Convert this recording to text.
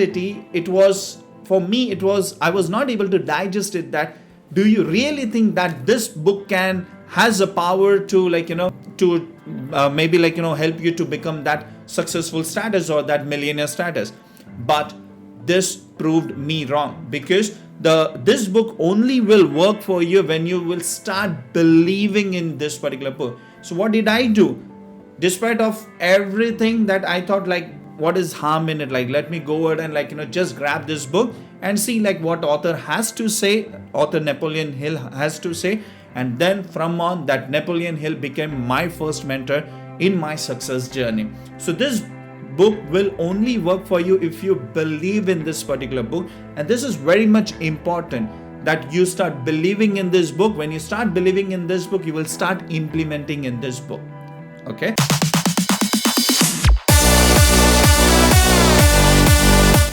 it was, for me, I was not able to digest it, that do you really think that this book has a power to help you to become that successful status or that millionaire status? But this proved me wrong, because this book only will work for you when you will start believing in this particular book. So what did I do? Despite of everything that I thought, like, what is harm in it, like, let me go ahead and just grab this book and see like what author has to say, author Napoleon Hill has to say. And then from on, that Napoleon Hill became my first mentor in my success journey. So this book will only work for you if you believe in this particular book. And this is very much important, that you start believing in this book. When you start believing in this book, you will start implementing in this book. Okay.